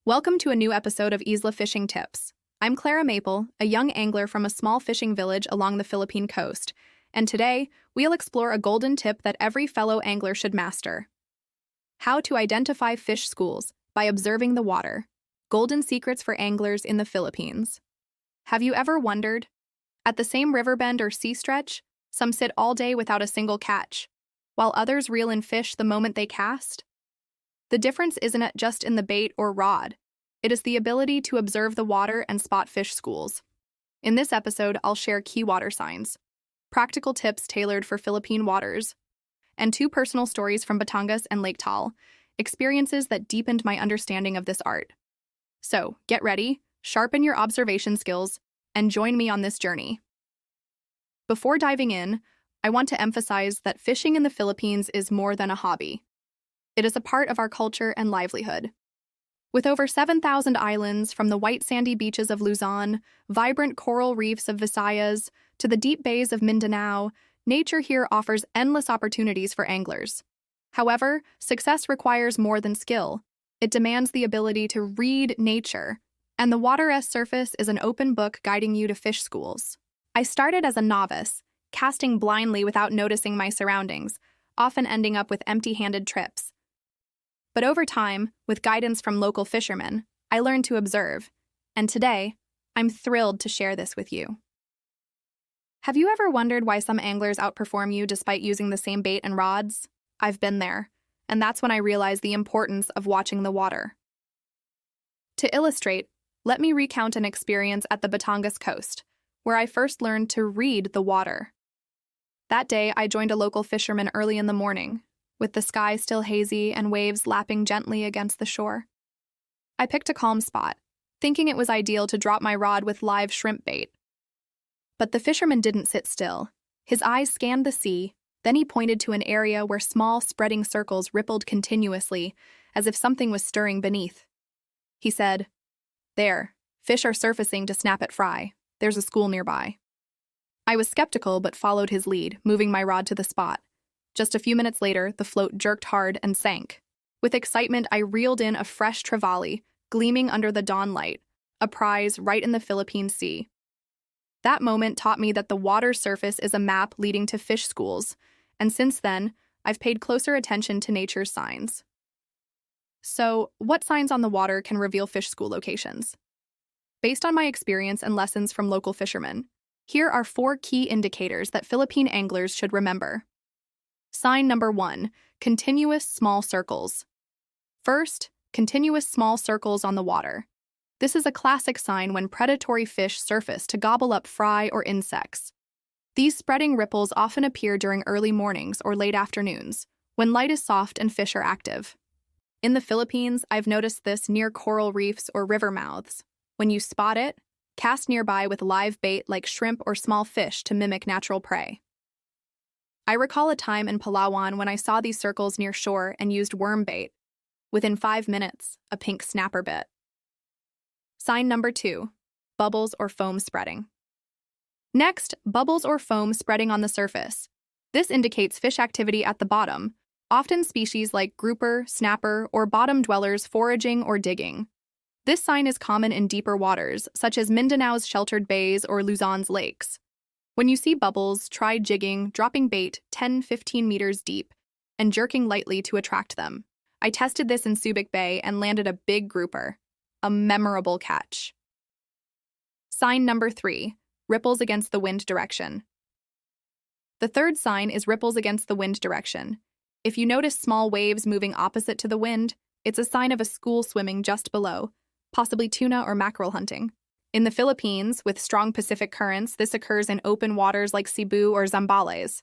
Welcome to a new episode of Isla Fishing Tips. I'm Clara Maple, a young angler from a small fishing village along the Philippine coast, and today we'll explore a golden tip that every fellow angler should master. How to identify fish schools by observing the water. Golden secrets for anglers in the Philippines. Have you ever wondered? At the same river bend or sea stretch, some sit all day without a single catch, while others reel in fish the moment they cast. The difference isn't just in the bait or rod. It is the ability to observe the water and spot fish schools. In this episode, I'll share key water signs, practical tips tailored for Philippine waters, and two personal stories from Batangas and Lake Taal, experiences that deepened my understanding of this art. So, get ready, sharpen your observation skills, and join me on this journey. Before diving in, I want to emphasize that fishing in the Philippines is more than a hobby. It is a part of our culture and livelihood. With over 7,000 islands, from the white sandy beaches of Luzon, vibrant coral reefs of Visayas, to the deep bays of Mindanao, nature here offers endless opportunities for anglers. However, success requires more than skill. It demands the ability to read nature, and the water's surface is an open book guiding you to fish schools. I started as a novice, casting blindly without noticing my surroundings, often ending up with empty-handed trips. But over time, with guidance from local fishermen, I learned to observe, and today, I'm thrilled to share this with you. Have you ever wondered why some anglers outperform you despite using the same bait and rods? I've been there, and that's when I realized the importance of watching the water. To illustrate, let me recount an experience at the Batangas coast, where I first learned to read the water. That day, I joined a local fisherman early in the morning, with the sky still hazy and waves lapping gently against the shore. I picked a calm spot, thinking it was ideal to drop my rod with live shrimp bait. But the fisherman didn't sit still. His eyes scanned the sea, then he pointed to an area where small, spreading circles rippled continuously, as if something was stirring beneath. He said, "There, fish are surfacing to snap at fry. There's a school nearby." I was skeptical but followed his lead, moving my rod to the spot. Just a few minutes later, the float jerked hard and sank. With excitement, I reeled in a fresh trevally, gleaming under the dawn light, a prize right in the Philippine Sea. That moment taught me that the water's surface is a map leading to fish schools, and since then, I've paid closer attention to nature's signs. So, what signs on the water can reveal fish school locations? Based on my experience and lessons from local fishermen, here are 4 key indicators that Philippine anglers should remember. Sign number 1, continuous small circles. First, continuous small circles on the water. This is a classic sign when predatory fish surface to gobble up fry or insects. These spreading ripples often appear during early mornings or late afternoons, when light is soft and fish are active. In the Philippines, I've noticed this near coral reefs or river mouths. When you spot it, cast nearby with live bait like shrimp or small fish to mimic natural prey. I recall a time in Palawan when I saw these circles near shore and used worm bait. Within 5 minutes, a pink snapper bit. Sign number 2, bubbles or foam spreading. Next, bubbles or foam spreading on the surface. This indicates fish activity at the bottom, often species like grouper, snapper, or bottom dwellers foraging or digging. This sign is common in deeper waters, such as Mindanao's sheltered bays or Luzon's lakes. When you see bubbles, try jigging, dropping bait 10-15 meters deep, and jerking lightly to attract them. I tested this in Subic Bay and landed a big grouper. A memorable catch. Sign number 3, ripples against the wind direction. The third sign is ripples against the wind direction. If you notice small waves moving opposite to the wind, it's a sign of a school swimming just below, possibly tuna or mackerel hunting. In the Philippines, with strong Pacific currents, this occurs in open waters like Cebu or Zambales.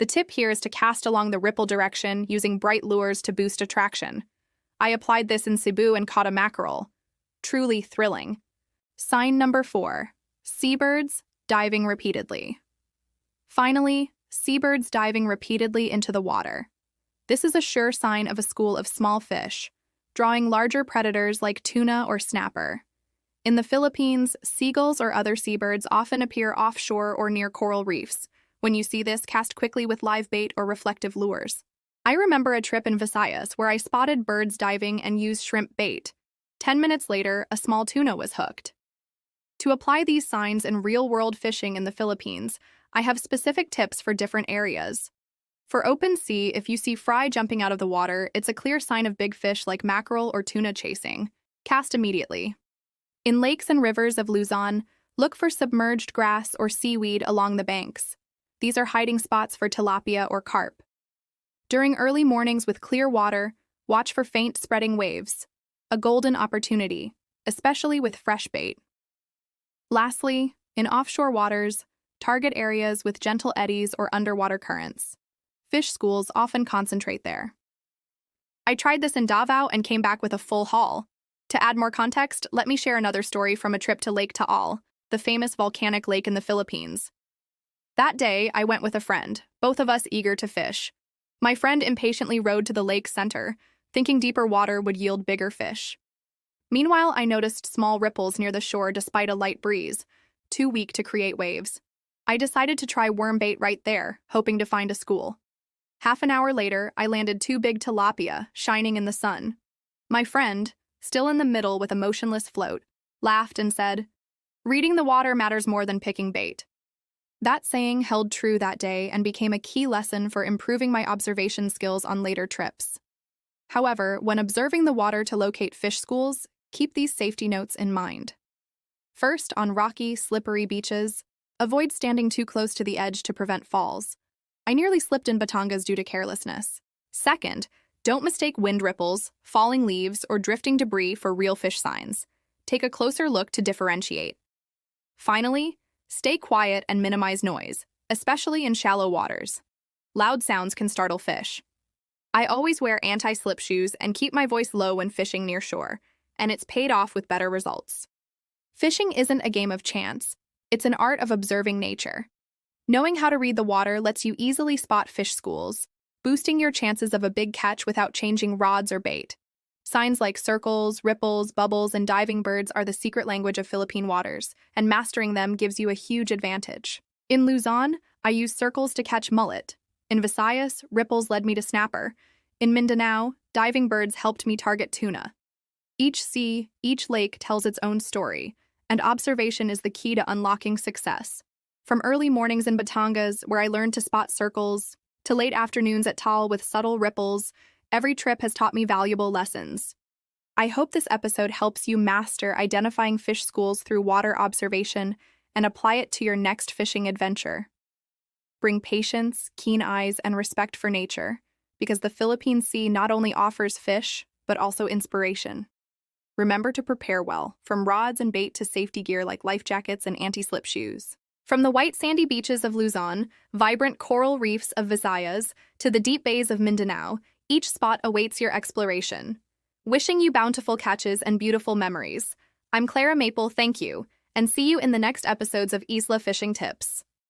The tip here is to cast along the ripple direction using bright lures to boost attraction. I applied this in Cebu and caught a mackerel. Truly thrilling. Sign number 4, seabirds diving repeatedly. Finally, seabirds diving repeatedly into the water. This is a sure sign of a school of small fish, drawing larger predators like tuna or snapper. In the Philippines, seagulls or other seabirds often appear offshore or near coral reefs. When you see this, cast quickly with live bait or reflective lures. I remember a trip in Visayas where I spotted birds diving and used shrimp bait. 10 minutes later, a small tuna was hooked. To apply these signs in real-world fishing in the Philippines, I have specific tips for different areas. For open sea, if you see fry jumping out of the water, it's a clear sign of big fish like mackerel or tuna chasing. Cast immediately. In lakes and rivers of Luzon, look for submerged grass or seaweed along the banks. These are hiding spots for tilapia or carp. During early mornings with clear water, watch for faint spreading waves, a golden opportunity, especially with fresh bait. Lastly, in offshore waters, target areas with gentle eddies or underwater currents. Fish schools often concentrate there. I tried this in Davao and came back with a full haul. To add more context, let me share another story from a trip to Lake Taal, the famous volcanic lake in the Philippines. That day, I went with a friend, both of us eager to fish. My friend impatiently rowed to the lake's center, thinking deeper water would yield bigger fish. Meanwhile, I noticed small ripples near the shore despite a light breeze, too weak to create waves. I decided to try worm bait right there, hoping to find a school. Half an hour later, I landed 2 big tilapia, shining in the sun. My friend, still in the middle with a motionless float, laughed and said, "Reading the water matters more than picking bait." That saying held true that day and became a key lesson for improving my observation skills on later trips. However, when observing the water to locate fish schools, keep these safety notes in mind. First, on rocky, slippery beaches, avoid standing too close to the edge to prevent falls. I nearly slipped in Batangas due to carelessness. Second, don't mistake wind ripples, falling leaves, or drifting debris for real fish signs. Take a closer look to differentiate. Finally, stay quiet and minimize noise, especially in shallow waters. Loud sounds can startle fish. I always wear anti-slip shoes and keep my voice low when fishing near shore, and it's paid off with better results. Fishing isn't a game of chance. It's an art of observing nature. Knowing how to read the water lets you easily spot fish schools, boosting your chances of a big catch without changing rods or bait. Signs like circles, ripples, bubbles, and diving birds are the secret language of Philippine waters, and mastering them gives you a huge advantage. In Luzon, I used circles to catch mullet. In Visayas, ripples led me to snapper. In Mindanao, diving birds helped me target tuna. Each sea, each lake tells its own story, and observation is the key to unlocking success. From early mornings in Batangas, where I learned to spot circles, to late afternoons at Taal with subtle ripples, every trip has taught me valuable lessons. I hope this episode helps you master identifying fish schools through water observation and apply it to your next fishing adventure. Bring patience, keen eyes, and respect for nature, because the Philippine Sea not only offers fish, but also inspiration. Remember to prepare well, from rods and bait to safety gear like life jackets and anti-slip shoes. From the white sandy beaches of Luzon, vibrant coral reefs of Visayas, to the deep bays of Mindanao, each spot awaits your exploration. Wishing you bountiful catches and beautiful memories. I'm Clara Maple, thank you, and see you in the next episodes of Isla Fishing Tips.